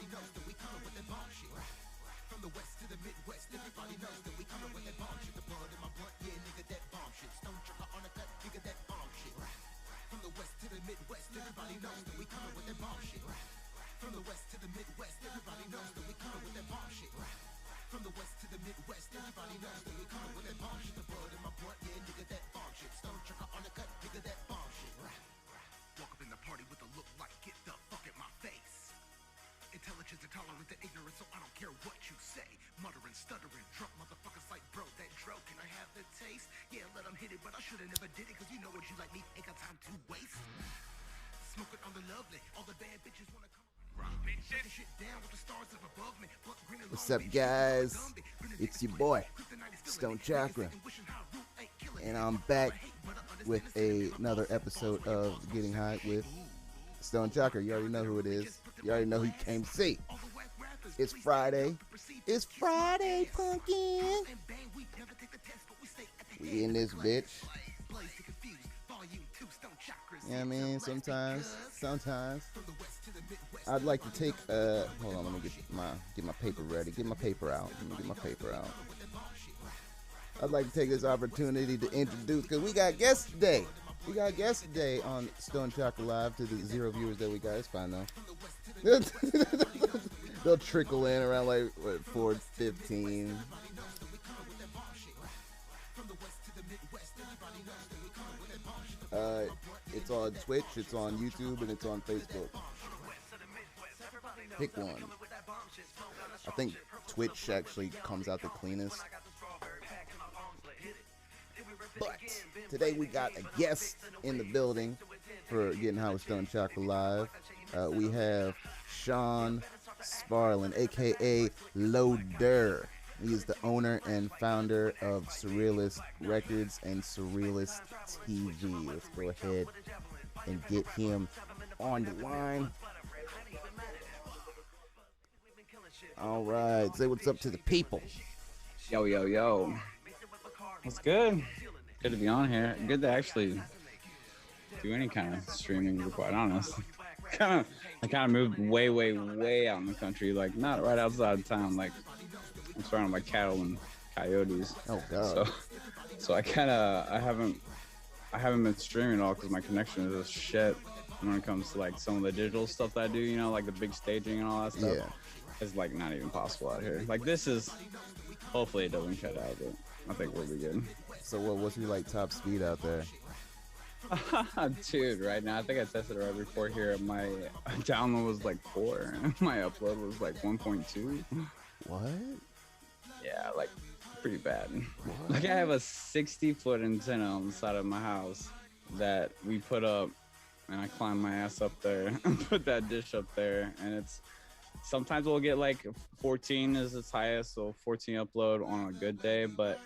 everybody knows that we coming with that bomb shit. From the west to the midwest, everybody knows that we coming with that bomb shit. The blood in my blood, yeah, nigga, that bomb shit. Stoned Chakra on the cut, nigga, that bomb shit. From the west to the midwest, everybody knows that we coming with that bomb shit. From the west to the midwest, everybody knows that we coming with that bomb shit. From the west to the midwest, everybody knows that we coming with that bomb shit. The blood in my blood, yeah, nigga, that bomb shit. Stoned Chakra on the cut, nigga, that bomb shit. Walk up in the party with a look like get the fuck at my face. Intelligence intolerant to ignorance, so I don't care what you say. Muttering, stuttering, drunk motherfuckers like, bro, that dro, can I have the taste? Yeah, let them hit it, but I should've never did it, cause you know what you like me, ain't got time to waste. Smoking on the lovely, all the bad bitches wanna come around. Breaking shit down with the stars up above me. What's up, guys? It's your boy, Stoned Chakra, and I'm back with another episode of Getting High with Stoned Chakra. You already know who it is. You already know who you came to see. It's Friday. It's Friday, pumpkin. We in this bitch. Yeah, I mean, sometimes. I'd like to take, hold on, let me get my paper ready. Get my paper out. I'd like to take this opportunity to introduce, because we got guests today. We got guests today on Stoned Chakra Live to the 0 viewers that we got. It's fine, though. They'll trickle in around, like, what, 4:15. It's on Twitch, it's on YouTube, and it's on Facebook. Pick one. I think Twitch actually comes out the cleanest. But today we got a guest in the building for Getting High with Stoned Chakra Live. We have Sean Sparlin, aka Loader. He is the owner and founder of Surrealist Records and Surrealist TV. Let's go ahead and get him on the line. All right, say what's up to the people. Yo. What's good? Good to be on here. Good to actually do any kind of streaming, to be quite honest. I kind of moved way out in the country, like not right outside of town, like I'm surrounded by cattle and coyotes. Oh god. So I haven't been streaming at all because my connection is just shit when it comes to like some of the digital stuff that I do, you know, like the big staging and all that stuff. Yeah. It's like not even possible out here. Like this is, hopefully it doesn't cut out, but I think we'll be good. So what's your like top speed out there? Dude, right now I think I tested it right before here. My download was like 4 and my upload was like 1.2. What? Yeah, like pretty bad. What? Like I have a 60-foot antenna on the side of my house that we put up, and I climb my ass up there and put that dish up there, and it's sometimes we'll get like 14 is its highest, so 14 upload on a good day, but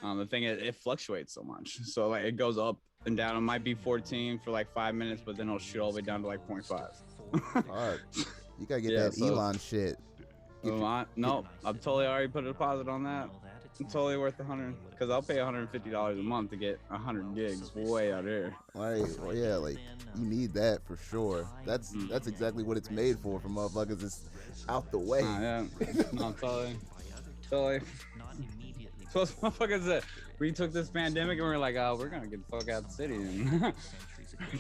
the thing is it fluctuates so much, so like it goes up and down. It might be 14 for like 5 minutes, but then it'll shoot all the way down to like 0.5. Hard. You gotta get that Elon shit. No, I've totally already put a deposit on that. It's totally worth 100, because I'll pay $150 a month to get 100 gigs way out here. Right, well, yeah, like you need that for sure. That's exactly what it's made for motherfuckers. It's out the way. Yeah, no, totally. So motherfuckers that we took this pandemic and we were like, oh, we're gonna get the fuck out of the city and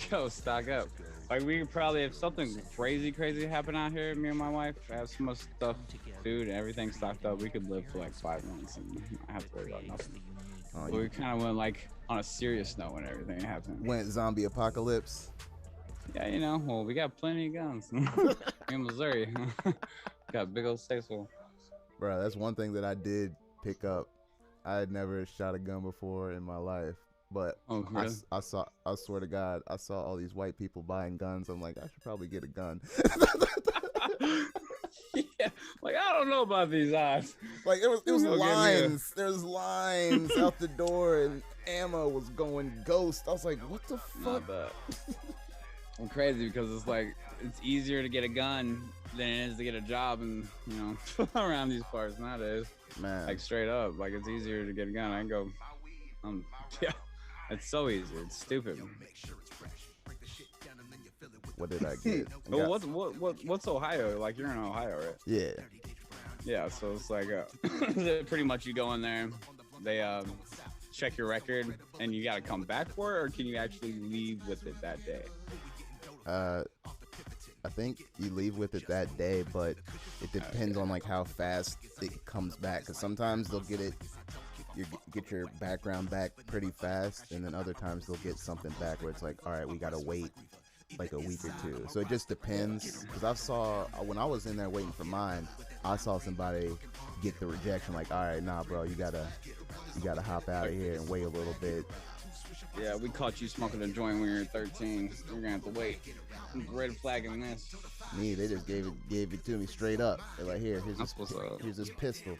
go stock up. Like we could probably, if something crazy happen out here, me and my wife have so much stuff, food and everything stocked up, we could live for like 5 months and not have to worry about nothing. But we kind of went like on a serious note when everything happened. Went zombie apocalypse. Yeah, you know, well, we got plenty of guns in Missouri. Got a big old safe full. Bro, that's one thing that I did pick up. I had never shot a gun before in my life, but really? I swear to God, I saw all these white people buying guns. I'm like, I should probably get a gun. Yeah, like I don't know about these odds. Like it was lines. There's lines out the door, and ammo was going ghost. I was like, what the fuck? I'm crazy because it's like it's easier to get a gun than it is to get a job, and you know, around these parts nowadays. Man, like straight up, like it's easier to get a gun. I can go, yeah, it's so easy. It's stupid. What did I get? Well, what's Ohio? Like, you're in Ohio, right? Yeah. Yeah, so it's like pretty much you go in there, they check your record, and you got to come back for it, or can you actually leave with it that day? I think you leave with it that day, but it depends on like how fast it comes back. Because sometimes they'll get it, you get your background back pretty fast, and then other times they'll get something back where it's like, all right, we gotta wait like a week or two. So it just depends. Because when I was in there waiting for mine, I saw somebody get the rejection. Like, all right, nah, bro, you gotta hop out of here and wait a little bit. Yeah, we caught you smoking a joint when you were 13. You're gonna have to wait. Red flagging this. Me, they just gave it to me straight up. They're like, here's this pistol.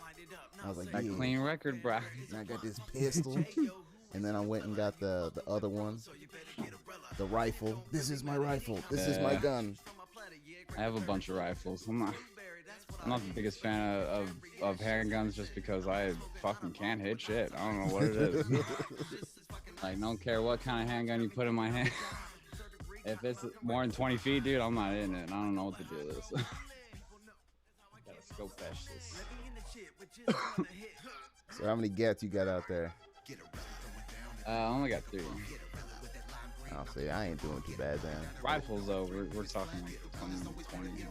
I was like, that clean record, bro. And I got this pistol, and then I went and got the other one, the rifle. This is my rifle. This is my gun. I have a bunch of rifles. I'm not the biggest fan of handguns, just because I fucking can't hit shit. I don't know what it is. Like, don't care what kind of handgun you put in my hand. If it's more than 20 feet, dude, I'm not in it. I don't know what to do with this. Gotta scope that shit. So how many gats you got out there? I only got 3. I'll say I ain't doing too bad then. Rifles though, we're talking like 20.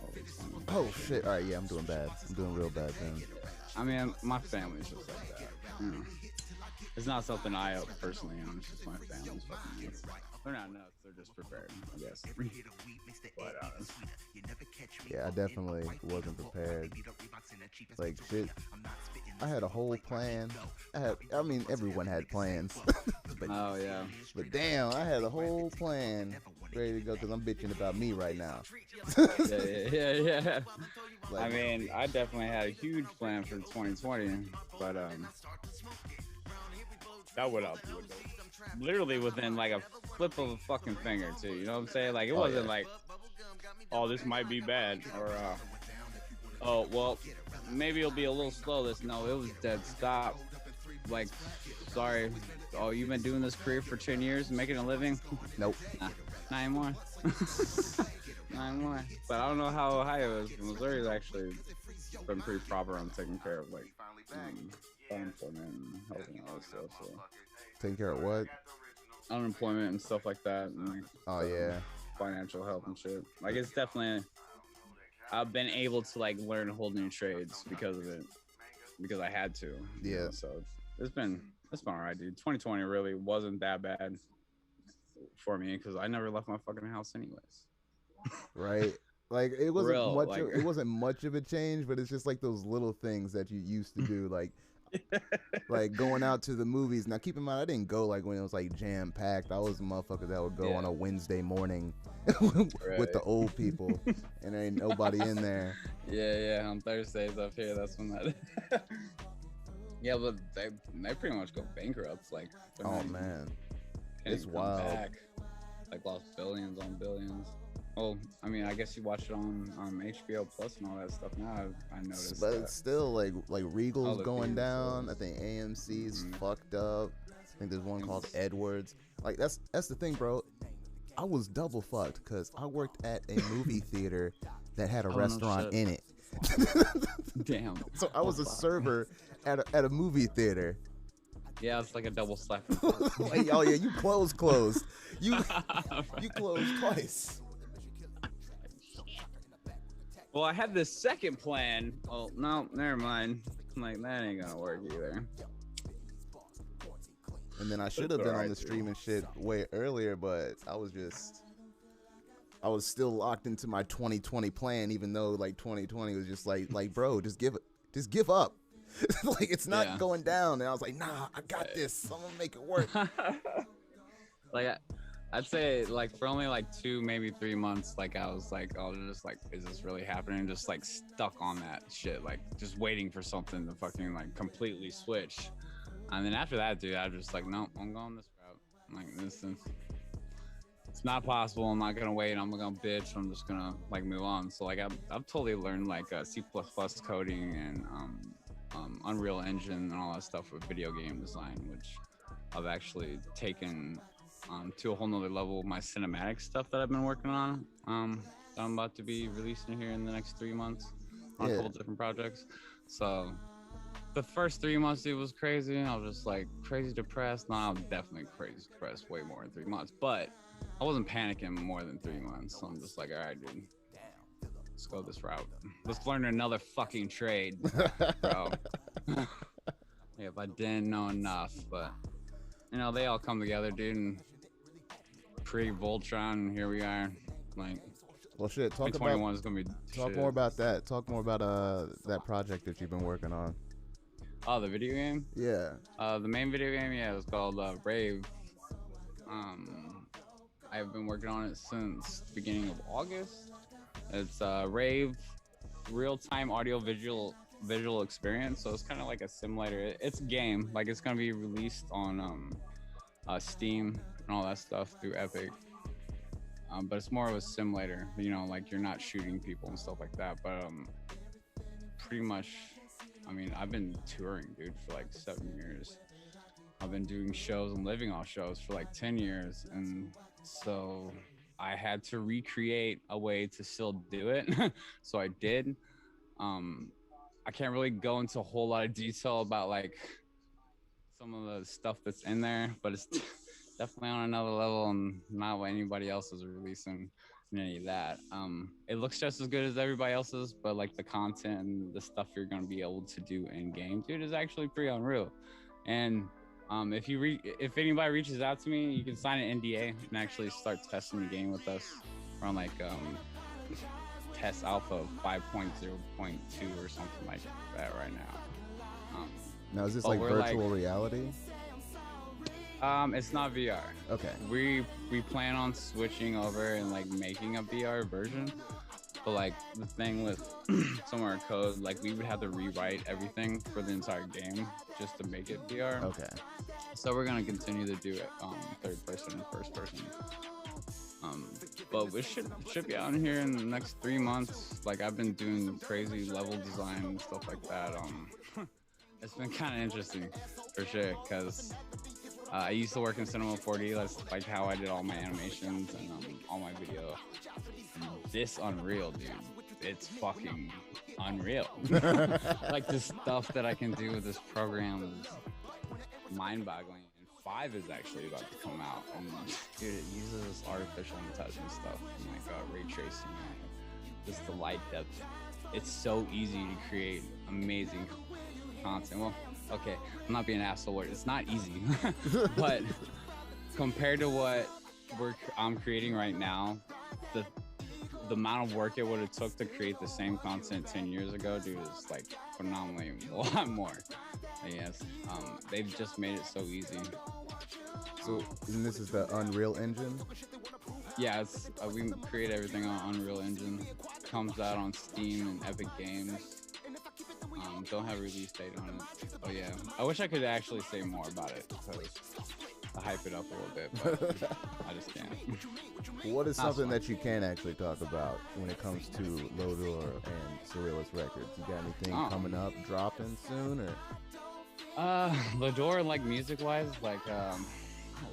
Oh shit! All right, yeah, I'm doing bad. I'm doing real bad then. I mean, my family's just like that. It's not something I personally am. It's just my family's fucking nuts. They're not nuts. They're just prepared, I guess. But yeah, I definitely wasn't prepared. Like shit, I had a whole plan. I mean, everyone had plans. But, oh yeah. But damn, I had a whole plan ready to go because I'm bitching about me right now. yeah. Like, I mean, I definitely had a huge plan for 2020, but that would up literally within like a flip of a fucking finger too. You know what I'm saying? Like, it wasn't like, oh, this might be bad, or oh well, maybe it'll be a little slow. No, it was dead stop. Like, sorry. Oh, you've been doing this career for 10 years, making a living? Nope. Nah, not anymore. Not anymore. But I don't know how Ohio is. Missouri's actually been pretty proper on taking care of like unemployment and health and all that stuff. So. Taking care of what? Unemployment and stuff like that. And, like, oh yeah. Financial help and shit. Like, it's definitely. I've been able to like learn whole new trades because of it, because I had to. Yeah. You know? So it's been alright, dude. 2020 really wasn't that bad for me because I never left my fucking house anyways. Right. Like, it wasn't it wasn't much of a change, but it's just like those little things that you used to do, like like going out to the movies. Now keep in mind, I didn't go like when it was like jam packed. I was a motherfucker that would go on a Wednesday morning with the old people, and there ain't nobody in there. Yeah. On Thursdays up here, that's when that. Yeah, but they pretty much go bankrupt. Like, oh man, it's wild. Back. Like, lost billions on billions. Well, I mean, I guess you watch it on HBO Plus and all that stuff now. I noticed. But it's still like Regal's going down. I think AMC's fucked up. I think there's one called Edwards. Like, that's the thing, bro. I was double fucked because I worked at a movie theater that had a restaurant in it. Damn. So I was a server at a movie theater. Yeah, it's like a double slap. Like, oh yeah, you closed. You closed twice. Well, I had this second plan. Oh, no, never mind. I'm like, that ain't gonna work either. And then I should have been on the stream and shit way earlier, but I was still locked into my 2020 plan, even though like 2020 was just like bro, just give up. Like, it's not going down. And I was like, nah, I got this. I'm gonna make it work. Like, I'd say like for only like 2, maybe 3 months, like I was like, oh, just like, is this really happening? Just like stuck on that shit, like just waiting for something to fucking like completely switch. And then after that, dude, I was just like, no, I'm going this route. I'm like, it's not possible. I'm not gonna wait. I'm gonna bitch. I'm just gonna like move on. So like I've totally learned like C++ coding and Unreal Engine and all that stuff with video game design, which I've actually taken to a whole nother level my cinematic stuff that I've been working on. That I'm about to be releasing here in the next 3 months on a couple different projects. So the first 3 months, it was crazy. I was just like crazy depressed. No, I'm definitely crazy depressed way more in 3 months, but I wasn't panicking more than 3 months. So I'm just like, all right, dude, let's go this route. Let's learn another fucking trade, bro. Yeah, if I didn't know enough, but you know, they all come together, dude, and pre-Voltron, and here we are. Like, well, shit. Talk more about that. Talk more about that project that you've been working on. Oh, the video game? Yeah. The main video game, yeah, it's called Rave. I've been working on it since the beginning of August. It's Rave, real-time audio visual experience. So it's kind of like a simulator. It's a game. Like, it's gonna be released on Steam and all that stuff through Epic. But it's more of a simulator. You know, like you're not shooting people and stuff like that. But pretty much. I mean, I've been touring, dude, for like 7 years. I've been doing shows and living off shows for like 10 years. And so I had to recreate a way to still do it. So I did. I can't really go into a whole lot of detail about like some of the stuff that's in there, but it's definitely on another level and not what anybody else is releasing. Any of that. It looks just as good as everybody else's, but like the content and the stuff you're gonna be able to do in game, dude, is actually pretty unreal. And if anybody reaches out to me, you can sign an NDA and actually start testing the game with us. We're on like test alpha 5.0.2 or something like that right now. Now is this like virtual reality? It's not VR. Okay. We plan on switching over and like making a VR version, but like the thing with some of our code, like we would have to rewrite everything for the entire game just to make it VR. Okay. So we're gonna continue to do it third person and first person. But we should be out in here in the next 3 months. Like I've been doing crazy level design and stuff like that. It's been kind of interesting for sure because. I used to work in Cinema 4D. That's like how I did all my animations and all my video. And this Unreal, dude, it's fucking unreal. Like the stuff that I can do with this program is mind-boggling. And 5 is actually about to come out, and dude, it uses artificial intelligence stuff and like ray tracing, and just the light depth. It's so easy to create amazing content. Well. Okay, I'm not being an asshole. It's not easy, but compared to what I'm creating right now, the amount of work it would have took to create the same content 10 years ago, dude, is like phenomenally a lot more. I guess they've just made it so easy. So, and this is the Unreal Engine? Yeah, it's we create everything on Unreal Engine. Comes out on Steam and Epic Games. Don't have a release date on it. Oh yeah, I wish I could actually say more about it because I hype it up a little bit, but I just can't. What is something that you can actually talk about when it comes to Lodor and Surrealist Records? You got anything coming up, dropping soon, or? Lodor, like music-wise, like not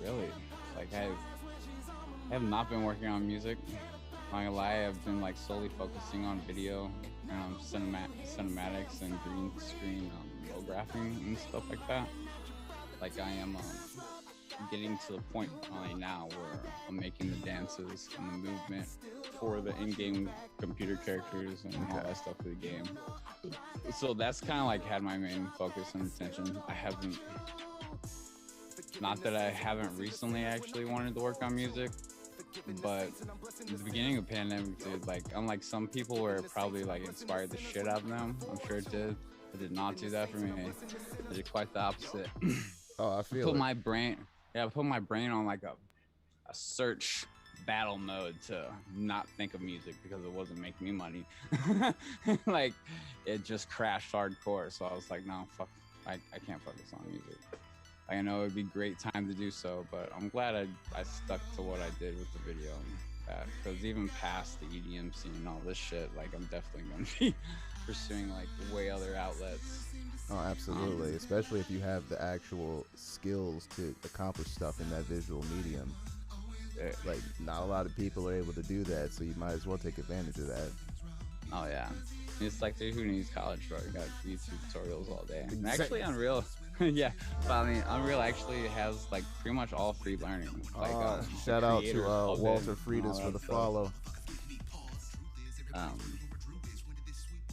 really. Like I have not been working on music. Not gonna lie, I've been like solely focusing on video, cinematics and green screen graphing and stuff like that. Like I am getting to the point right now where I'm making the dances and the movement for the in-game computer characters and all that stuff for the game. So that's kind of like had my main focus and attention. I haven't, not that I haven't recently actually wanted to work on music, but in the beginning of the pandemic, dude, like unlike some people where it probably like inspired the shit out of them, I'm sure it did. It did not do that for me. I did quite the opposite. Oh, I feel I put my brain on like a search battle mode to not think of music because it wasn't making me money. Like it just crashed hardcore. So I was like, no, fuck, I can't focus on music. I know it'd be a great time to do so, but I'm glad I stuck to what I did with the video. Because even past the EDM scene and all this shit, like I'm definitely gonna be pursuing like way other outlets. Oh, absolutely. Especially if you have the actual skills to accomplish stuff in that visual medium. Like, not a lot of people are able to do that, so you might as well take advantage of that. Oh yeah, it's like, dude, who needs college, bro? You got YouTube tutorials all day. And Exactly. actually, Unreal, yeah, but I mean, Unreal actually has like pretty much all free learning. Like, Shout out to creators of it Walter and Friedis all for that the stuff. follow.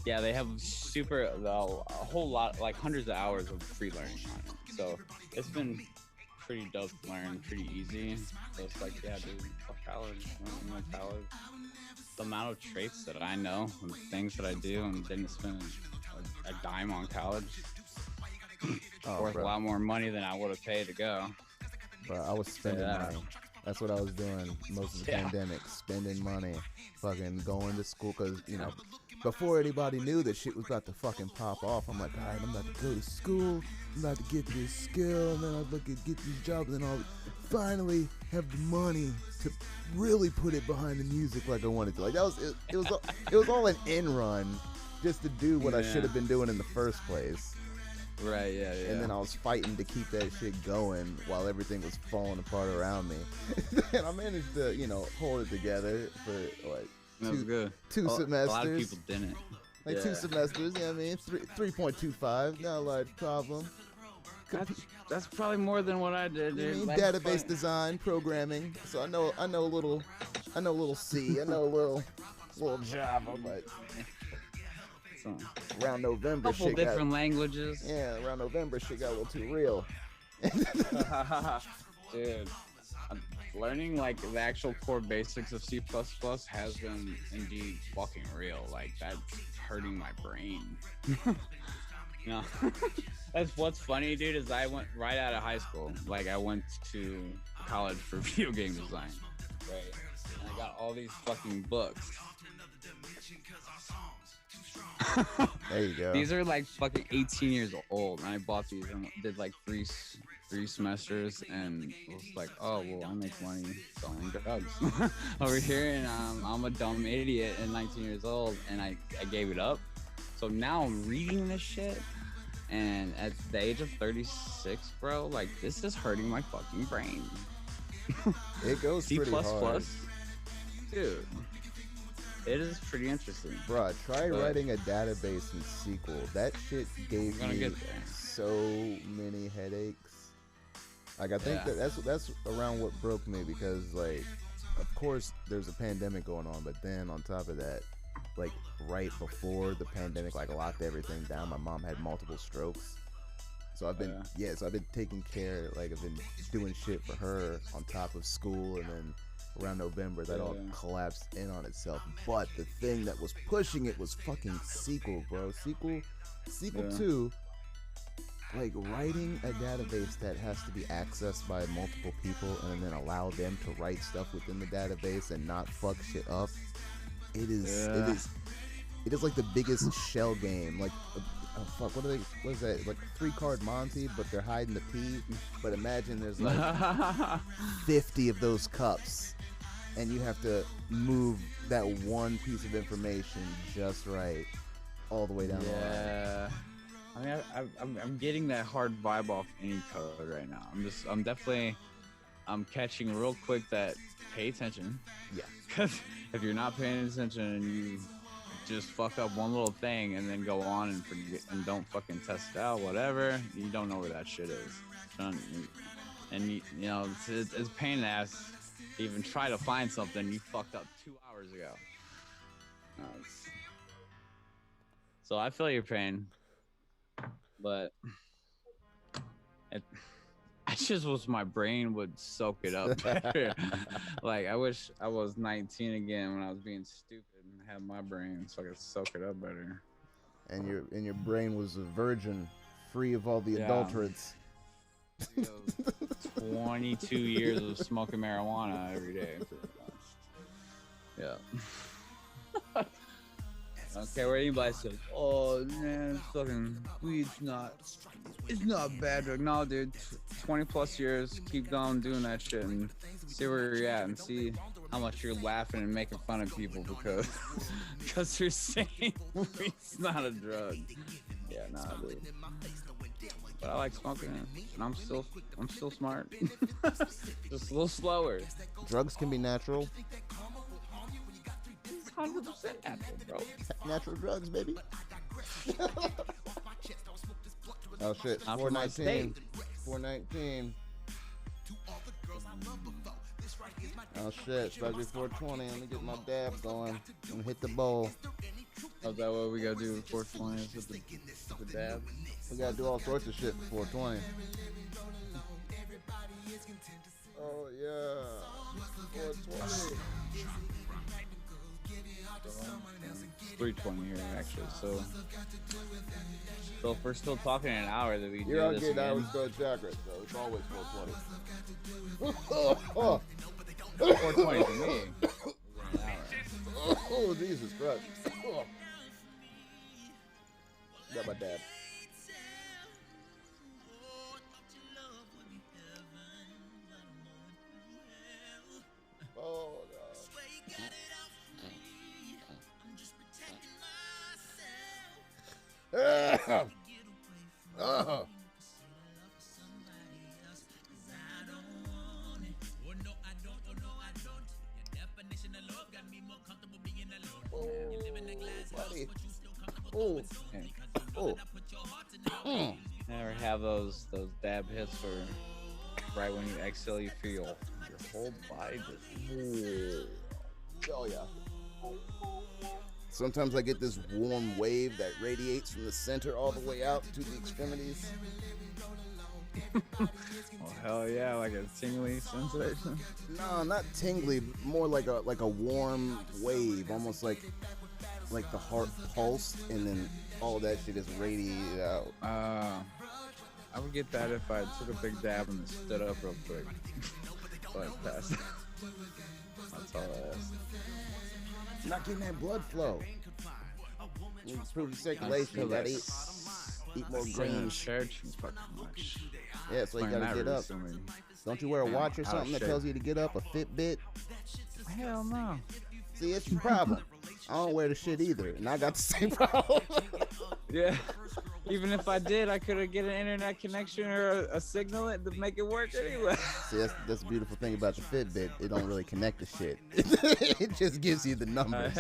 Yeah, they have a whole lot, like hundreds of hours of free learning on it. So it's been pretty dope to learn, pretty easy. So it's like, yeah, dude, fuck college. You know, college. The amount of traits that I know and things that I do and didn't spend a dime on college. Worth a lot more money than I would have paid to go. Bro, I was spending money. That's what I was doing most of the pandemic, spending money, fucking going to school, because, you know, before anybody knew that shit was about to fucking pop off, I'm like, all right, I'm about to go to school, I'm about to get this skill, and then I'll look at get these jobs, and I'll finally have the money to really put it behind the music like I wanted to. Like, that was it was all an end run just to do what I should have been doing in the first place. Right, yeah. And then I was fighting to keep that shit going while everything was falling apart around me. And I managed to, you know, hold it together for like two semesters. A lot of people didn't. Like 2 semesters, yeah, I mean, 3.25, not a large problem. That's probably more than what I did, dude. I mean, Like, database design, programming. So I know a little C, I know a little Java, but around November, couple shit different languages. Yeah, around November, shit got a little too real. Dude, learning like the actual core basics of C++ has been indeed fucking real. Like, that's hurting my brain. No, that's what's funny, dude. Is I went right out of high school. Like, I went to college for video game design, right? And I got all these fucking books. There you go. These are like fucking 18 years old, and I bought these and did like three semesters, and was like, oh well, I make money selling drugs over here, and I'm a dumb idiot and 19 years old, and I gave it up. So now I'm reading this shit, and at the age of 36, bro, like, this is hurting my fucking brain. It goes C++, pretty hard. dude. It is pretty interesting. Bro, try writing a database in SQL. That shit gave me so many headaches. Like, I think that's around what broke me, because, like, of course there's a pandemic going on, but then on top of that, like, right before the pandemic, like, locked everything down, my mom had multiple strokes. So I've been so I've been taking care, like, I've been doing shit for her on top of school, and then around November that all collapsed in on itself. But the thing that was pushing it was fucking SQL, bro. SQL 2, like, writing a database that has to be accessed by multiple people and then allow them to write stuff within the database and not fuck shit up. It is like the biggest shell game. Like, oh fuck, what is that? Like 3-card Monty, but they're hiding the P. But imagine there's like 50 of those cups, and you have to move that one piece of information just right all the way down the line. I mean, I'm getting that hard vibe off any code right now. I'm catching real quick that pay attention. Yeah. Because if you're not paying attention and you just fuck up one little thing and then go on and forget and don't fucking test it out, whatever, you don't know where that shit is. And you know, it's a pain in the ass to even try to find something you fucked up 2 hours ago. So I feel your pain, but I just wish my brain would soak it up better. Like, I wish I was 19 again when I was being stupid and had my brain so I could soak it up better. And your brain was a virgin, free of all the adulterants. 22 years of smoking marijuana every day. Yeah. I don't care what anybody says. Oh man, weed's it's not a bad drug. No, dude, 20 plus years, keep going doing that shit and see where you're at and see how much you're laughing and making fun of people because you're saying weed's not a drug. Yeah, nah, dude. But I like smoking it, and I'm still smart. Just a little slower. Drugs can be natural. 100% natural, bro. Natural drugs, baby. Oh shit, Not from my 419. state. 419. Oh shit, supposed to be 420. Let me get my dab going. I'm gonna hit the bowl. Is that what we gotta do before 20 with the dab? We gotta do all sorts of shit before 20. Oh yeah. 420. It's 3:20 here actually, so if we're still talking in an hour that we do You're all this getting again. hours Stoned Chakra, so it's always 420. 4:20 to me. An hour. Oh, Jesus Christ. Got my dab. Oh, God. Oh. Buddy. Oh. Oh. Never have those dab hits where right when you exhale you feel your whole body just Oh yeah. Sometimes I get this warm wave that radiates from the center all the way out to the extremities. oh hell yeah, like a tingly sensation. No, not tingly, more like a warm wave, almost like the heart pulsed, and then all that shit is radiated out. I would get that if I took a big dab and stood up real quick. But passed. That's all I asked. Not getting that blood flow. You improve the circulation. You gotta eat more greens. Church fucking much. Yeah, so you gotta get up. Don't you wear a watch or something that tells you to get up? A Fitbit? Hell no. See, it's your problem. I don't wear the shit either, and I got the same problem. Yeah. Even if I did, I couldn't get an internet connection or a signal to make it work anyway. See, that's the beautiful thing about the Fitbit. It don't really connect to shit. It just gives you the numbers.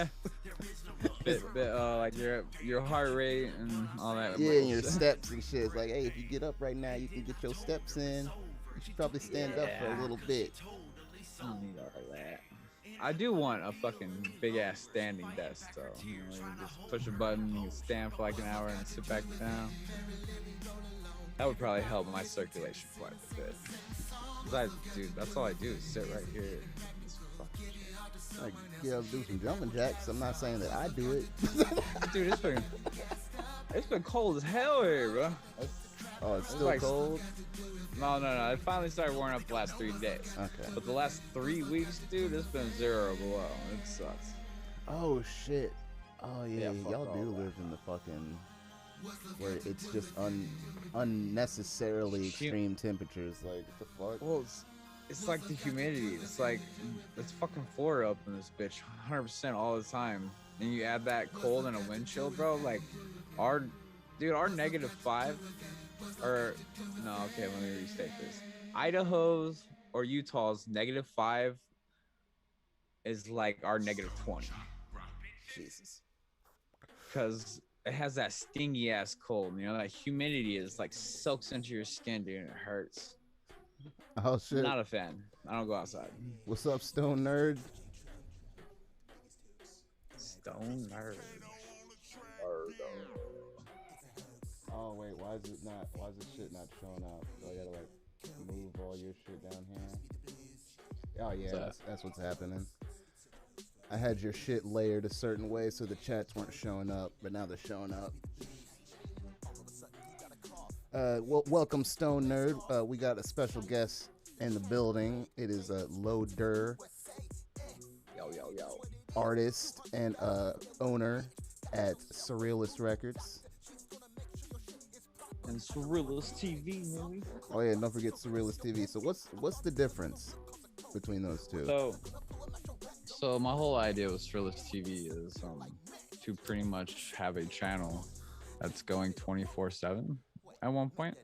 Like your heart rate and all that. Yeah, and your steps and shit. It's like, hey, if you get up right now, you can get your steps in. You should probably stand up for a little bit. I don't need all that. I do want a fucking big ass standing desk though. You know, you just push a button, you can stand for like an hour and sit back down. That would probably help my circulation quite a bit. Dude, that's all I do is sit right here. Like, yeah, do some jumping jacks. I'm not saying that I do it. Dude, it's been cold as hell here, bro. Oh, it's still cold? No. It finally started warming up the last 3 days. Okay. But the last 3 weeks, dude, it's been 0 below. It sucks. Oh, shit. Oh, yeah, y'all do that. live in the fucking... where it's just unnecessarily extreme temperatures. Like, what the fuck? Well, it's like the humidity. It's like, it's fucking Florida up in this bitch 100% all the time. And you add that cold and a wind chill, bro. Like, our -5... Or no, okay, let me restate this. Idaho's or Utah's -5 is like our -20. Jesus. Because it has that stingy ass cold, you know, that humidity is like soaks into your skin, dude, and it hurts. Oh shit. Not a fan. I don't go outside. What's up, Stone Nerd? Stone Nerd. Oh wait, why is this shit not showing up? So I gotta like move all your shit down here. Oh yeah, that's what's happening. I had your shit layered a certain way so the chats weren't showing up, but now they're showing up. Welcome, Stone Nerd. We got a special guest in the building. It is Loader, Yo. artist and owner at Surrealist Records. And Surrealist TV, movie. Oh yeah, don't forget Surrealist TV. So what's the difference between those two? So my whole idea with Surrealist TV is to pretty much have a channel that's going 24/7 at one point.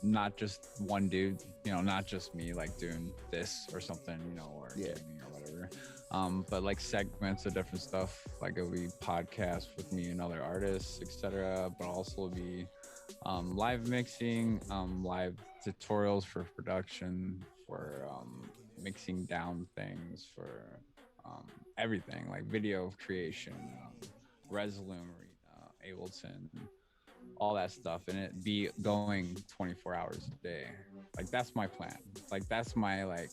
Not just one dude, not just me like doing this or something, or gaming or whatever. But like segments of different stuff, like it'll be podcasts with me and other artists, etc. But also be live mixing, live tutorials for production, for mixing down things, for everything like video creation, Resolume, Ableton, all that stuff, and it be going 24 hours a day. Like that's my plan. Like that's my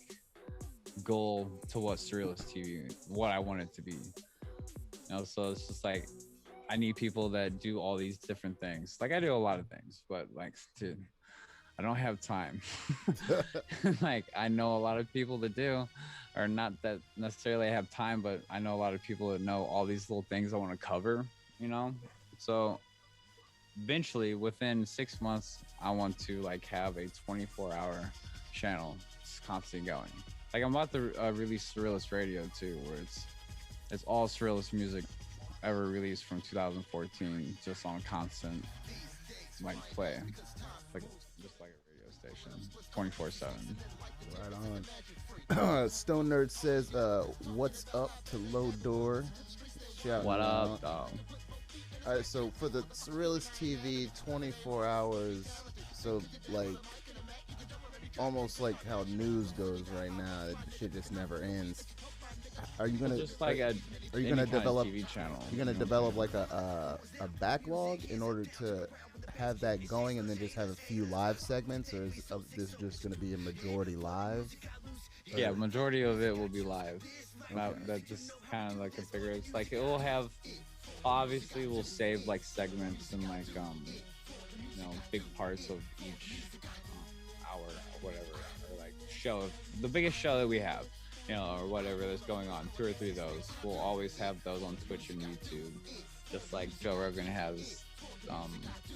goal to what Surrealist TV, what I want it to be. So it's just like I need people that do all these different things. Like I do a lot of things, but I don't have time. Like I know a lot of people that do, or not that necessarily have time, but I know a lot of people that know all these little things I want to cover, So eventually within 6 months, I want to have a 24-hour channel just constantly going. Like I'm about to release Surrealist Radio too, where it's all Surrealist music ever released from 2014, just on constant play, just like a radio station, 24/7. Right on. Stone Nerd says, "What's up to Low Door?" What up, dog? All right, so for the Surrealist TV, 24 hours. So almost like how news goes right now, shit just never ends. Are you gonna just like are you gonna develop TV channel? You're gonna develop like a backlog in order to have that going, and then just have a few live segments, or is this just gonna be a majority live? Yeah, majority of it will be live. Okay. That just kind of like a figure. It's like it will have. Obviously, we'll save segments and big parts of each hour or whatever, or show, the biggest show that we have, or whatever that's going on, 2 or 3 of those. We'll always have those on Twitch and YouTube, just like Joe Rogan has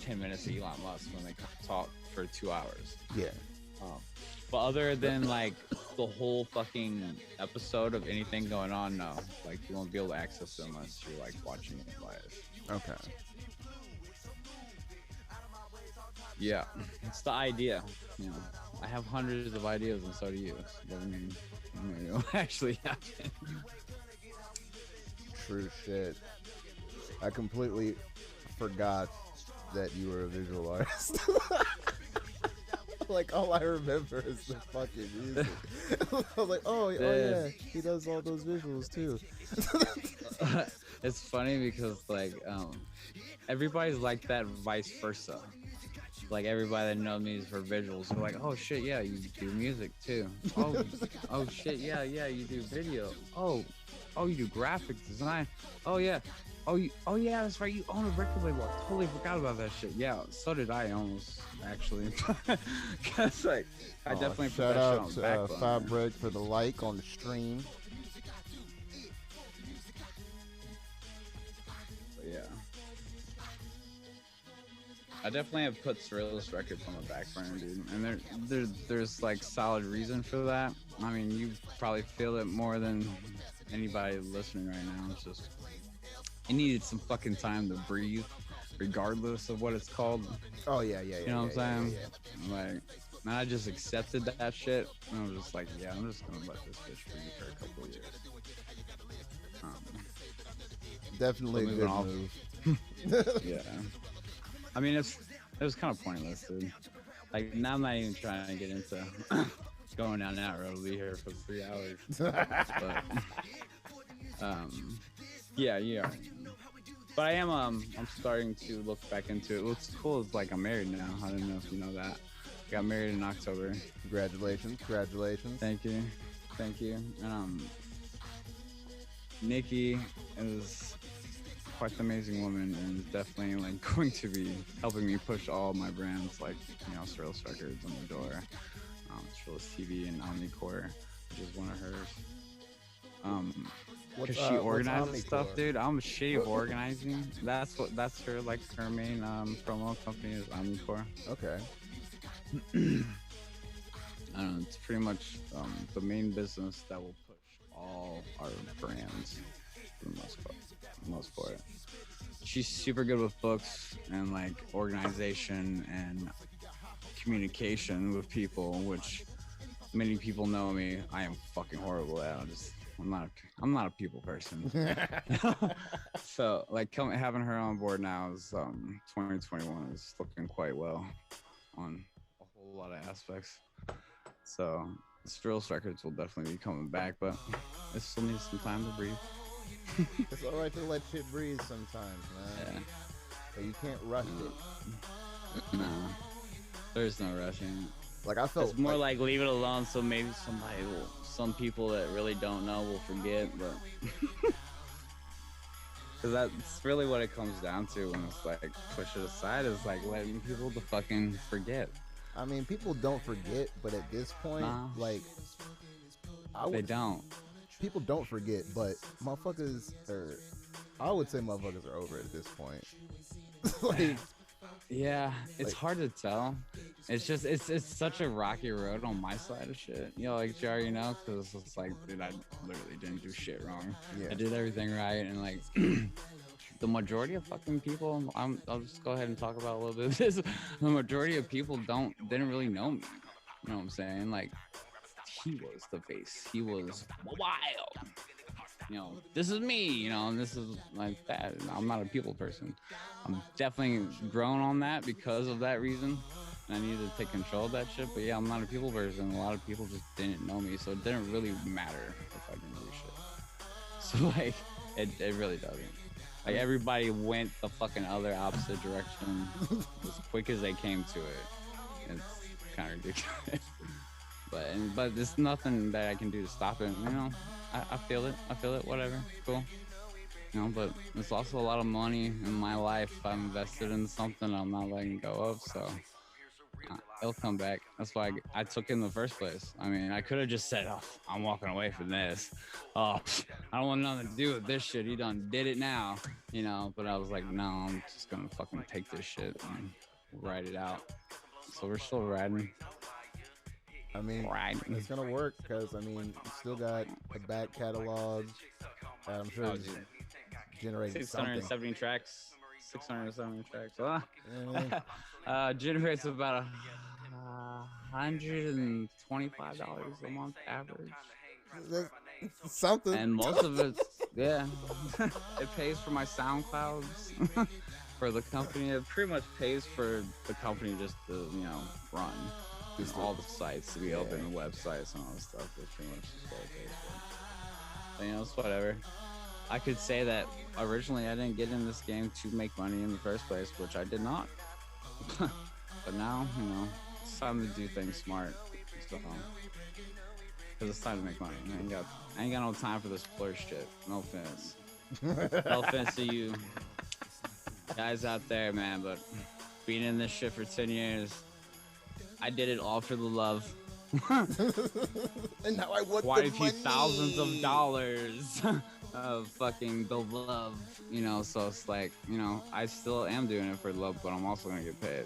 10 minutes of Elon Musk when they talk for 2 hours. Yeah. But other than the whole fucking episode of anything going on, no, you won't be able to access it unless you're watching it live. Okay. Yeah, it's the idea. I have hundreds of ideas, and so do you. So doesn't mean it'll actually happen. True shit. I completely forgot that you were a visual artist. All I remember is the fucking music. I was like, oh yeah, he does all those visuals too. It's funny because everybody's like that, vice versa. Everybody that knows me is for visuals. They're like, oh shit, yeah, you do music too. Oh shit, yeah, you do video. Oh, you do graphic design. Oh yeah. Oh yeah, that's right. You own a record label. I totally forgot about that shit. Yeah, so did I almost, actually. Cause I definitely put that shit on back. Fabric for the like on the stream. But yeah, I definitely have put Surrealist Records on the back burner, dude. And there's solid reason for that. I mean, you probably feel it more than anybody listening right now. It's just, it needed some fucking time to breathe, regardless of what it's called. Oh yeah. You know what I'm saying? Yeah. And I just accepted that shit, and I was just like, yeah, I'm just gonna let this bitch breathe for a couple of years. Definitely a good move. Yeah. I mean, it was kind of pointless, dude. Now I'm not even trying to get into going down that road. We'll be here for 3 hours. But, yeah. But I am, I'm starting to look back into it. What's cool is I'm married now. I don't know if you know that. I got married in October. Congratulations. Thank you. And Nikki is quite an amazing woman, and is definitely going to be helping me push all my brands, Surrealist Records on the door, Surrealist TV and Omnicore, which is one of hers. Because she organizes stuff, Omnicore? dude. I'm shitty of organizing. That's her like her main promo company is Omnicore. Okay. I don't know. It's pretty much the main business that will push all our brands for the most part. She's super good with books and like organization and communication with people, which many people know me. I am fucking horrible at. I'm not a people person. So like having her on board now is 2021 is looking quite well on a whole lot of aspects. So Strills Records will definitely be coming back, but it still needs some time to breathe. It's alright to let shit breathe sometimes, man. Yeah. But you can't rush it. No, there's no rushing. Like I felt It's more like leave it alone, so maybe some people that really don't know will forget, but because that's really what it comes down to when it's like push it aside, is like letting people to fucking forget. I mean, people don't forget, but at this point, like, they don't. People don't forget, but motherfuckers are. I would say motherfuckers are over it at this point. Like, yeah, it's hard to tell. It's just it's such a rocky road on my side of shit. You know, like you already know, because it's like, dude, I literally didn't do shit wrong. Yeah. I did everything right, and like. The majority of fucking people, I'll just go ahead and talk about a little bit of this. The majority of people didn't really know me. You know what I'm saying? Like, he was the face. He was wild. You know, this is me, you know, and this is like that. I'm not a people person. I'm definitely grown on that because of that reason. And I needed to take control of that shit. But yeah, I'm not a people person. A lot of people just didn't know me. So it didn't really matter if I didn't do shit. So like, it really doesn't. Like everybody went the fucking other opposite direction as quick as they came to it. It's kind of ridiculous, but there's nothing that I can do to stop it. You know, I feel it. Whatever, cool. You know, but it's also a lot of money in my life I've invested in something I'm not letting go of. So it'll come back. That's why I took it in the first place. I mean, I could have just said, "Oh, I'm walking away from this. Oh, I don't want nothing to do with this shit. He done did it now." You know, but I was like, no, I'm just gonna fucking take this shit and ride it out. So we're still riding. I mean, it's gonna work because I mean, you still got a back catalog. I'm sure it's generating 670 tracks. 670 tracks. Generates about $125 a month average. Something. And most of it's it pays for my SoundClouds for the company. It pretty much pays for the company just to, you know, run all the sites to be open, and websites and all this stuff. It's pretty much just what it pays for. But, you know, it's whatever. I could say that originally I didn't get in this game to make money in the first place, which I did not. But now, you know, it's time to do things smart. So, because it's time to make money. I ain't got no time for this splurge shit. No offense. No offense to you guys out there, man, but being in this shit for 10 years, I did it all for the love. And now I want quite the a few money. thousands of dollars of fucking the love, you know, so it's like, you know, I still am doing it for love, but I'm also gonna get paid.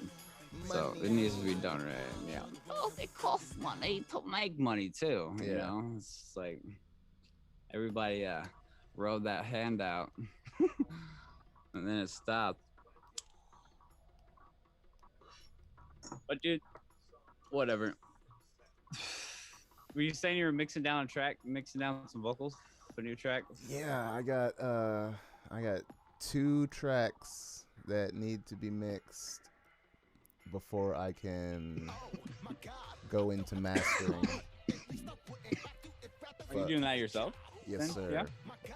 So it needs to be done right. Yeah. Oh, it costs money to make money too. You know, it's just like everybody rode that hand out and then it stopped. But dude, whatever. Were you saying you were mixing down some vocals for a new track? Yeah, I got 2 tracks that need to be mixed before I can go into mastering. Are you doing that yourself? Yes, then? sir. Yeah?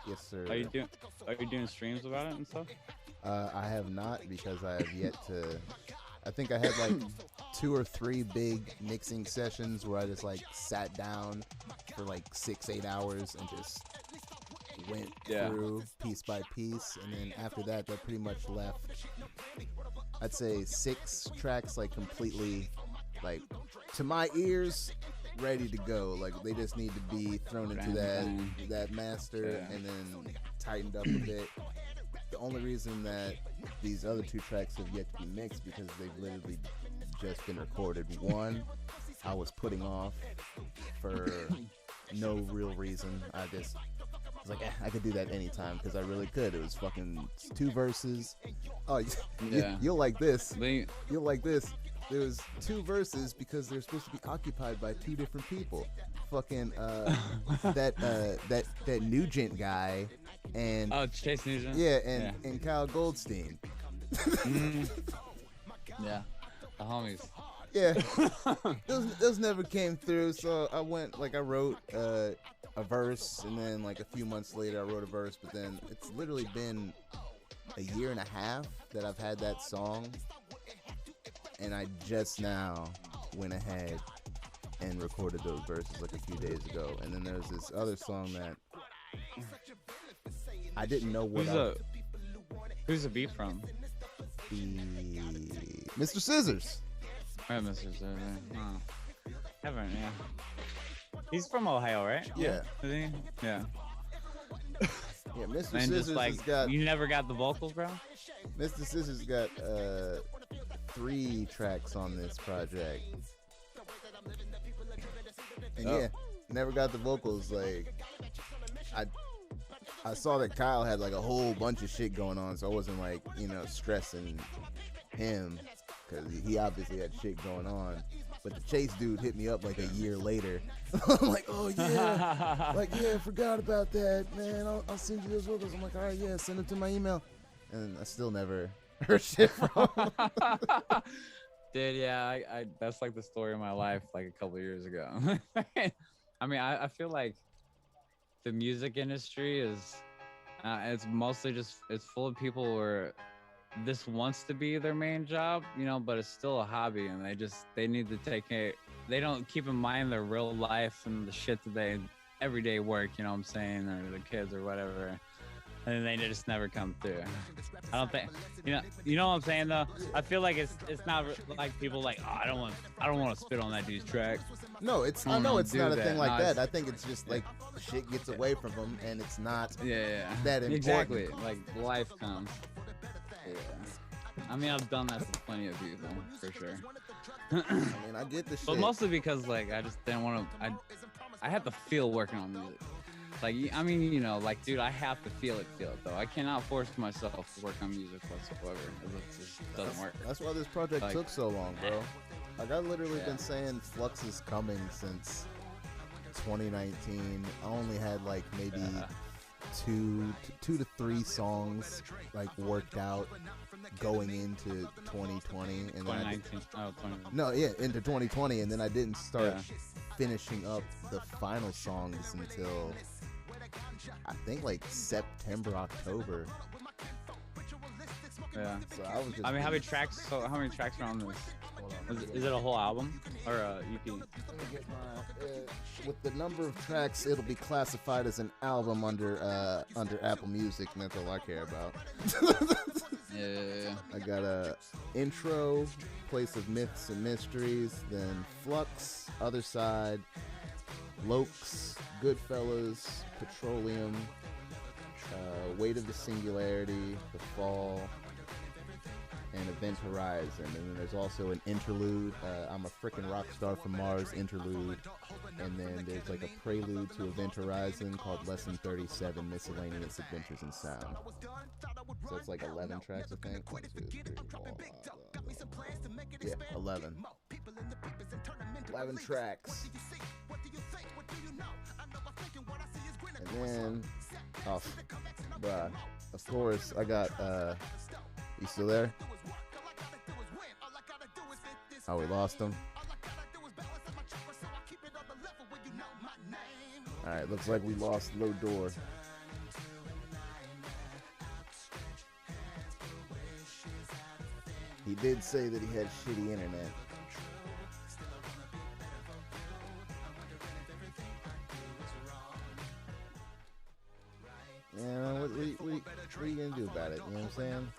Yes, sir. Are you doing streams about it and stuff? I have not, because I have yet to. I think I had like 2 or 3 big mixing sessions where I just like sat down for like 6-8 hours and just went through piece by piece, and then after that pretty much left, I'd say 6 tracks like completely, like, to my ears, ready to go. Like they just need to be thrown into that master and then tightened up a bit. The only reason that these other 2 tracks have yet to be mixed because they've literally just been recorded. One, I was putting off for no real reason. I was like, I could do that anytime because I really could. It was fucking 2 verses. Oh, yeah. You'll like this. You'll like this. There was 2 verses because they're supposed to be occupied by 2 different people. Fucking that Nugent guy and Chase Nugent. Yeah, and Kyle Goldstein. Yeah, the homies. Yeah, those never came through. So I wrote a verse, and then like a few months later I wrote a verse. But then it's literally been a year and a half that I've had that song, and I just now went ahead and recorded those verses like a few days ago. And then there's this other song that I didn't know what. Who's the beat from? Mr. Scissors. Oh, Mr. Scissors. Oh. Haven't, yeah. He's from Ohio, right? Yeah. Is he? Yeah. Yeah, Mr. And Scissors just, like, has got. You never got the vocals, bro? Mr. Scissors got 3 tracks on this project. And yeah, never got the vocals. Like, I saw that Kyle had like a whole bunch of shit going on, so I wasn't like, stressing him because he obviously had shit going on. But the Chase dude hit me up like a year later. I'm like, oh yeah, I forgot about that, man. I'll send you those vocals. I'm like, all right, yeah, send them to my email. And I still never heard shit from him. Dude, yeah, I that's like the story of my life like a couple years ago. I mean, I feel like the music industry is it's mostly just it's full of people where this wants to be their main job, but it's still a hobby, and they need to take it. They don't keep in mind their real life and the shit that they everyday work, what I'm saying, or the kids or whatever. And they just never come through. I don't think, you know what I'm saying though. I feel like it's not like people like, oh, I don't want to spit on that dude's track. No, I know it's not a thing like that. I think it's just like shit gets away from them, and it's not that important. Exactly, like life comes. Yeah. I mean, I've done that to plenty of people for sure. I mean, I get the shit, but mostly because like I just didn't want to. I had to feel working on music. Like, I mean, dude, I have to feel it though. I cannot force myself to work on music whatsoever. It just doesn't work. That's why this project took so long, bro. Like, I've literally been saying Flux is coming since 2019. I only had like maybe two to three songs like worked out going into 2020, and 2019. Into 2020, and then I didn't start finishing up the final songs until I think like September, October. Yeah. So I was just. I mean, how many tracks are on this? Is it a whole album or a EP? Let me get my. With the number of tracks, it'll be classified as an album under Apple Music, and that's all I care about. Yeah. I got a intro, Place of Myths and Mysteries, then Flux, Other Side, Lokes, Goodfellas, Petroleum, Weight of the Singularity, The Fall, and Event Horizon. And then there's also an interlude, I'm a Frickin' Rock Star from Mars interlude. And then there's like a prelude to Event Horizon called Lesson 37, Miscellaneous Adventures in Sound. So it's like 11 tracks, I think. 1, 2, 3, 4, 5, yeah, 11. 11 tracks. And then, bruh, of course, I got, you still there? Oh, we lost him. Alright, looks like we lost Low Door. He did say that he had shitty internet. Yeah, what are you gonna do about it? You know what I'm saying?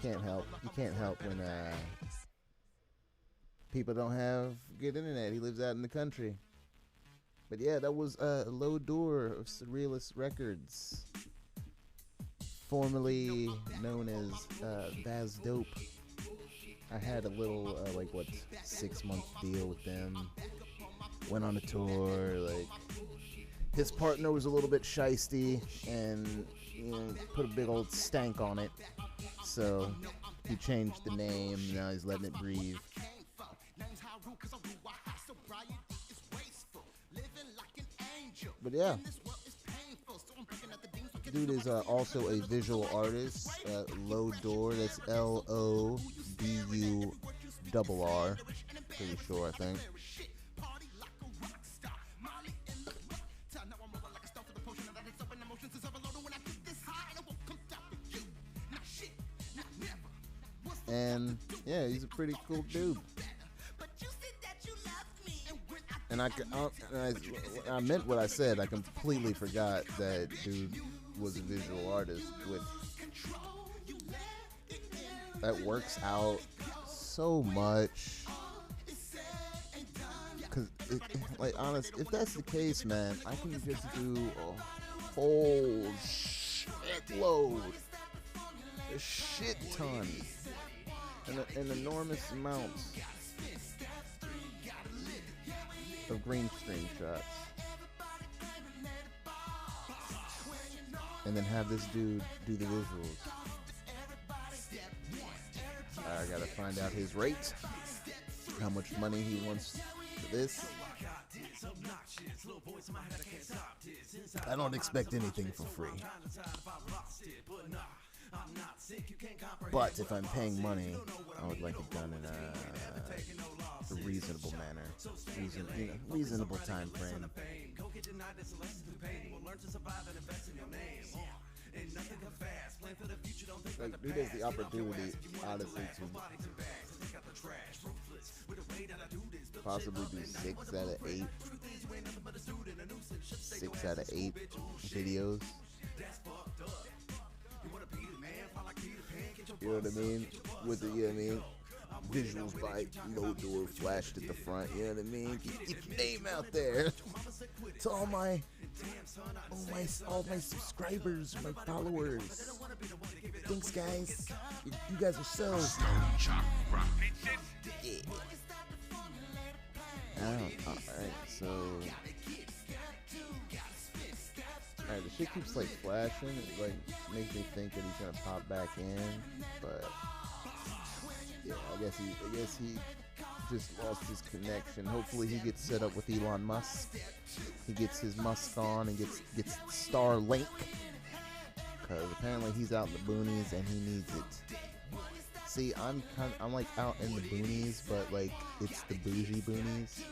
You can't help when people don't have good internet. He lives out in the country. But yeah, that was Low Door of Surrealist Records, formerly known as Vaz Dope. I had a little 6-month deal with them. Went on a tour. Like, his partner was a little bit shisty and put a big old stank on it. So he changed the name. Now he's letting it breathe. But yeah, dude is also a visual artist. Low Door, that's LODURR. Pretty sure, I think. And yeah, he's a pretty cool dude. And I meant what I said. I completely forgot that dude was a visual artist, which that works out so much. Cause if that's the case, man, I can just do a whole shitload, a shit ton, an enormous amount of green screen shots, and then have this dude do the visuals. I gotta find out his rate, how much money he wants for this. I don't expect anything for free, but if I'm paying money, I would like it done in a reasonable manner, reasonable time frame. Like, dude has the opportunity, honestly, to possibly do 6 out of 8 videos. You know what I mean? With the, you know what I mean? Visuals by Low Door flashed at the front, you know what I mean? Get your name out there to all my subscribers, my followers. Thanks, guys. You guys are so Stoned Chakra. Yeah. Alright, so alright, the shit keeps like flashing. It like makes me think that he's gonna pop back in, but yeah, I guess he just lost his connection. Hopefully he gets set up with Elon Musk. He gets his Musk on and gets Starlink, because apparently he's out in the boonies and he needs it. See, I'm like out in the boonies, but like it's the bougie boonies.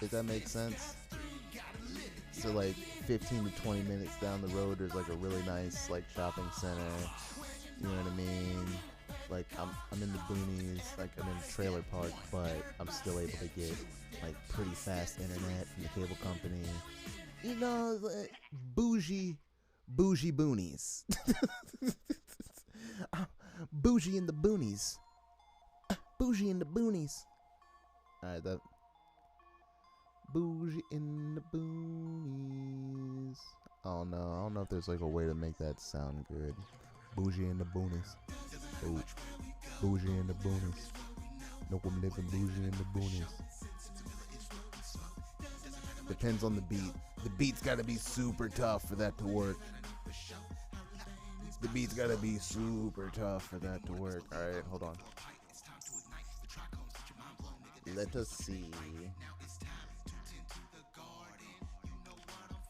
Does that make sense? So like 15 to 20 minutes down the road, there's like a really nice like shopping center. You know what I mean? Like I'm in the boonies, like I'm in a trailer park, but I'm still able to get like pretty fast internet from the cable company. You know, like, bougie boonies. Bougie in the boonies. Bougie in the boonies. Alright, that. Bougie in the boonies. Oh no, I don't know if there's like a way to make that sound good. Bougie in the boonies. Oh, bougie in the boonies. No, I'm living bougie in the boonies. Depends on the beat. The beat's gotta be super tough for that to work. The beat's gotta be super tough for that to work. Alright, hold on. Let us see.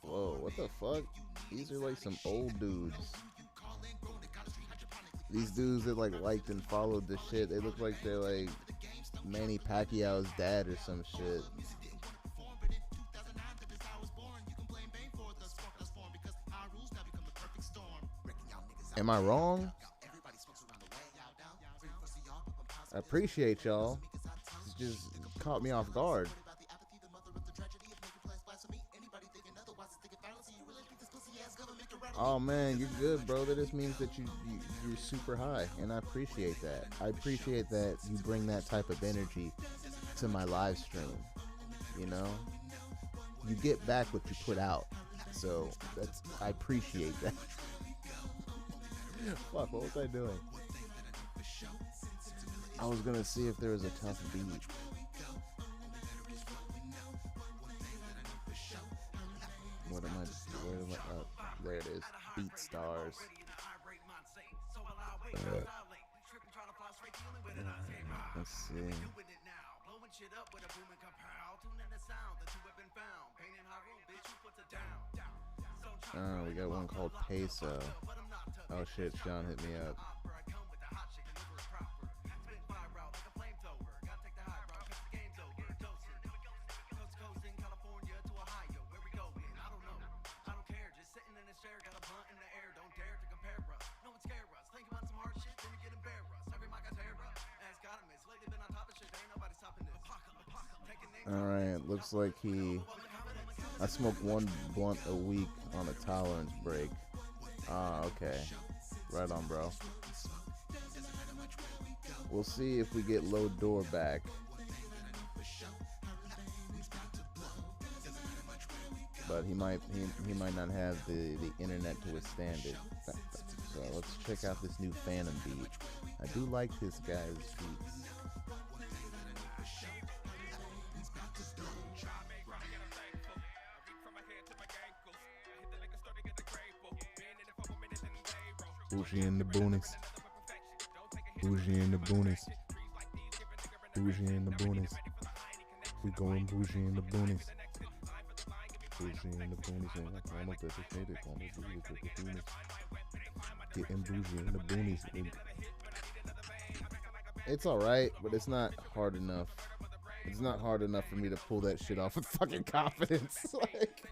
Whoa, what the fuck? These are like some old dudes. These dudes that like liked and followed this shit, they look like they're like Manny Pacquiao's dad or some shit. Am I wrong? I appreciate y'all. It just caught me off guard. Oh man, you're good, bro. That just means that you're super high, and I appreciate that. I appreciate that you bring that type of energy to my live stream. You know, you get back what you put out, so I appreciate that. Fuck, what was I doing? I was gonna see if there was a tough beat. What am I? Oh, there it is. Beat stars. Let's see. We got one called Peso. Oh shit, Sean hit me up. Alright, looks like I smoke one blunt a week on a tolerance break. Ah, okay. Right on, bro. We'll see if we get Low Door back. But he might not have the internet to withstand it. So let's check out this new Phantom beat. I do like this guy's beats. Bougie in the boonies. Bougie in the boonies. Bougie in the boonies. We going bougie in the boonies. Bougie in the boonies. Getting bougie in the boonies. It's alright, but it's not hard enough. It's not hard enough for me to pull that shit off with fucking confidence. Like,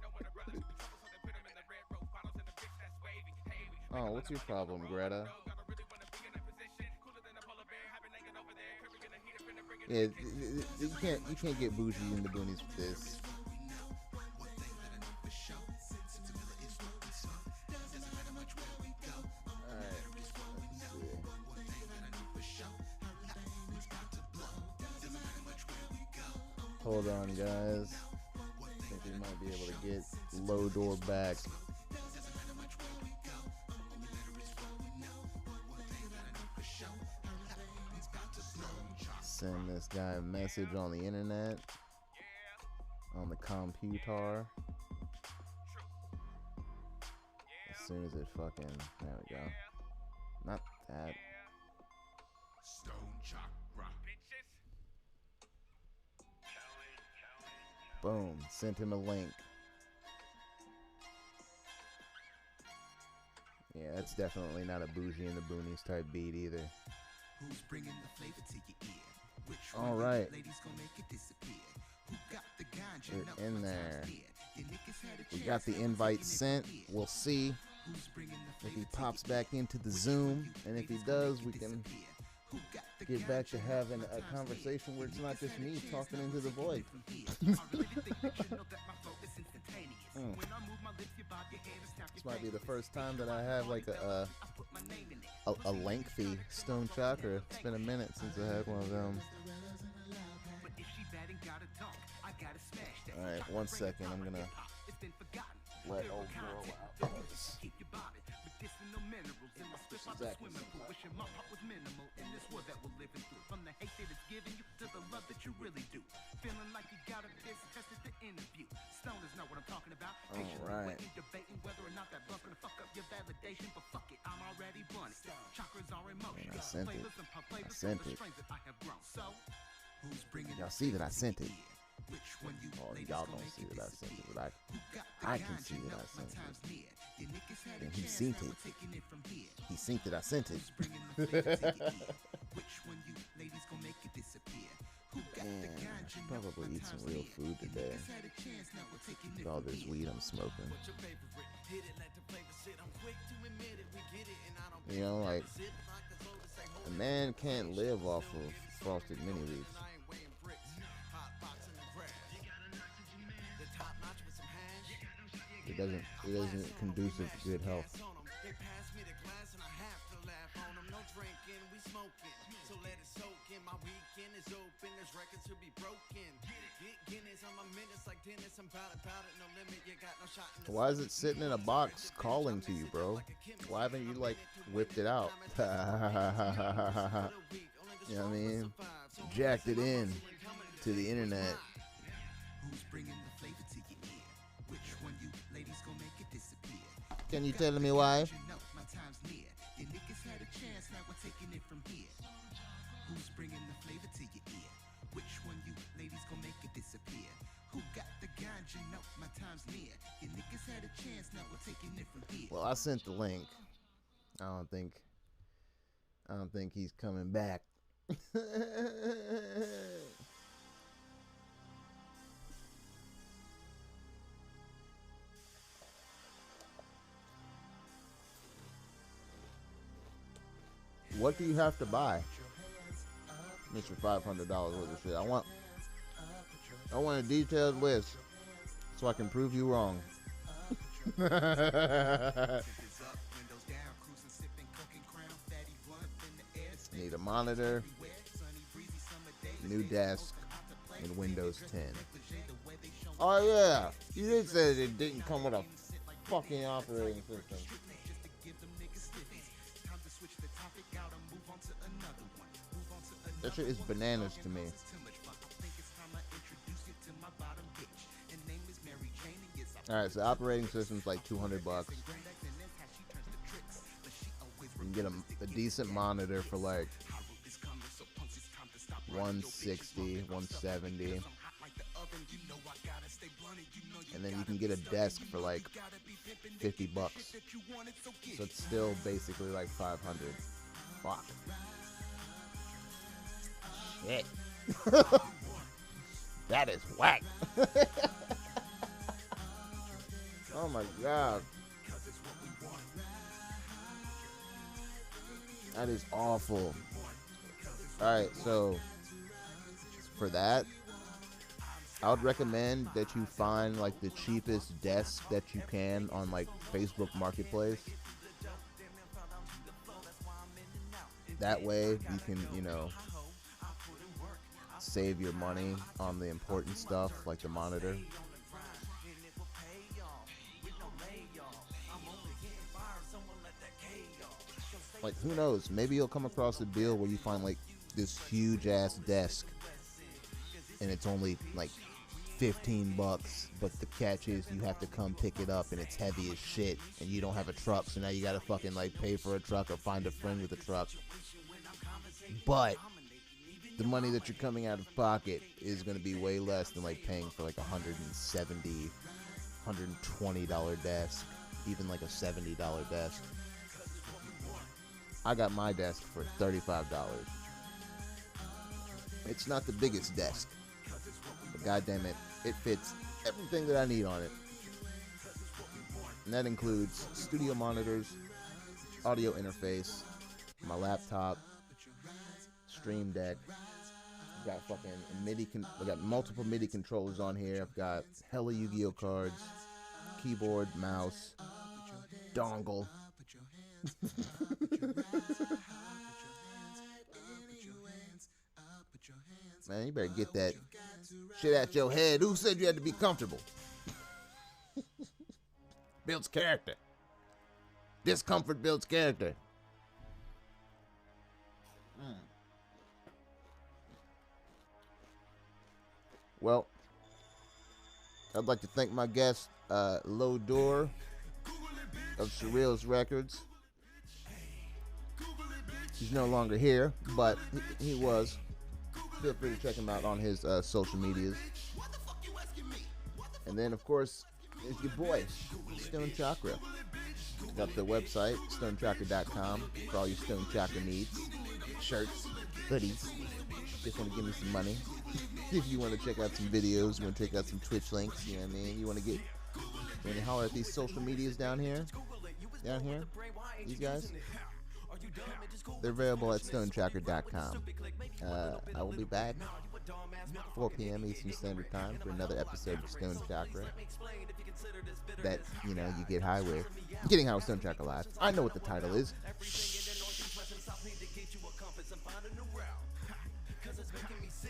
oh, what's your problem, Greta? Yeah, you can't get bougie in the boonies with this. Alright, let's see. Hold on, guys. I think we might be able to get Low Door back. Send this guy a message on the internet, on the computer. As soon as it fucking, there we go. Not that. Stoned Chakra. Boom, sent him a link. Yeah, that's definitely not a Bougie in the Boonies type beat either. Who's bringing the flavor to your ear? Which all right, ladies gonna make it disappear? Who got the ganja? we're in there. We got the invite sent. We'll see if he pops back into the Zoom, and if he does, we can get back to having a conversation where it's not just me talking into the void. This might be the first time that I have like a lengthy Stoned Chakra. It's been a minute since I had one of them. Alright, 1 second. I'm gonna let old girl out. Exactly. Alright. I sent it. I sent it. Y'all see that I sent it. Oh, y'all don't see that I sent it, but I can see that I sent it. And he seen it. He seen that I sent it. Man, I should probably eat some real food today. With all this weed I'm smoking. You know, like, a man can't live off of frosted mini wheats. It isn't conducive to good health. Why is it sitting in a box calling to you, bro? Why haven't you, like, whipped it out? You know what I mean? Jacked it in to the internet. Who's bringing the flavor to your ear? Which one you ladies gon' make it disappear? Can you tell me why? You know my time's near. Your niggas had a chance, now we're taking it from here. Who's bringing the flavor to your ear? Which one you ladies gon' make it disappear? Who got the ganja? You know my time's near. Your niggas had a chance, now we're taking it from here. Well, I sent the link. I don't think he's coming back. What do you have to buy? Mr. $500 worth of shit. I want a detailed list so I can prove you wrong. Need a monitor, new desk, and Windows 10. Oh yeah, you did say that it didn't come with a fucking operating system. That shit is bananas to me. Alright, so operating system's like $200. You can get a decent monitor for like 160, 170. And then you can get a desk for like $50. So it's still basically like 500. Fuck. Shit. That is whack. Oh my god. That is awful. Alright, so for that, I would recommend that you find like the cheapest desk that you can on like Facebook Marketplace. That way you can, you know, save your money on the important stuff like the monitor. Like, who knows? Maybe you'll come across a deal where you find like this huge ass desk and it's only like $15, but the catch is you have to come pick it up and it's heavy as shit and you don't have a truck, so now you gotta fucking like pay for a truck or find a friend with a truck. But the money that you're coming out of pocket is gonna be way less than like paying for like $170, $120 desk, even like a $70 desk. I got my desk for $35. It's not the biggest desk, but goddamn it, it fits everything that I need on it. And that includes studio monitors, audio interface, my laptop, Stream Deck. I've got fucking MIDI. I got multiple MIDI controllers on here. I've got hella Yu-Gi-Oh cards, keyboard, mouse, dongle. Man, you better get that shit out your head. Who said you had to be comfortable? Builds character. Discomfort builds character. Well, I'd like to thank my guest, Lodor of Surreal's Records. He's no longer here, but he was. Feel free to check him out on his social medias. And then, of course, there's your boy, Stoned Chakra. Got the website, stonedchakra.com, for all your Stoned Chakra needs. Shirts, hoodies. Just want to give me some money. If you want to check out some videos, you want to check out some Twitch links, you know what I mean? You want to holler at these social medias down here? These guys? They're available at stonedchakra.com. I will be back 4 p.m. Eastern Standard Time for another episode of Stoned Chakra that, you know, you get high with. Getting High with Stoned Chakra Live. I know what the title is.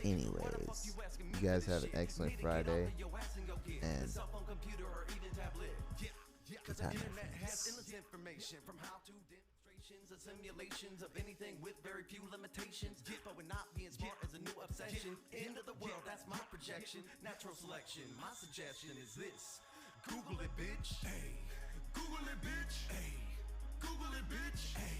Anyways, you guys have an excellent Friday. And cell phone, computer, or even tablet. what's happening, friends? Endless information from how to demonstrations and simulations of anything with very few limitations. But when not being smart is a new obsession. End of the world, that's my projection. Natural selection. My suggestion is this: Google it, bitch. Hey, Google it, bitch. Hey, Google it, bitch. Hey.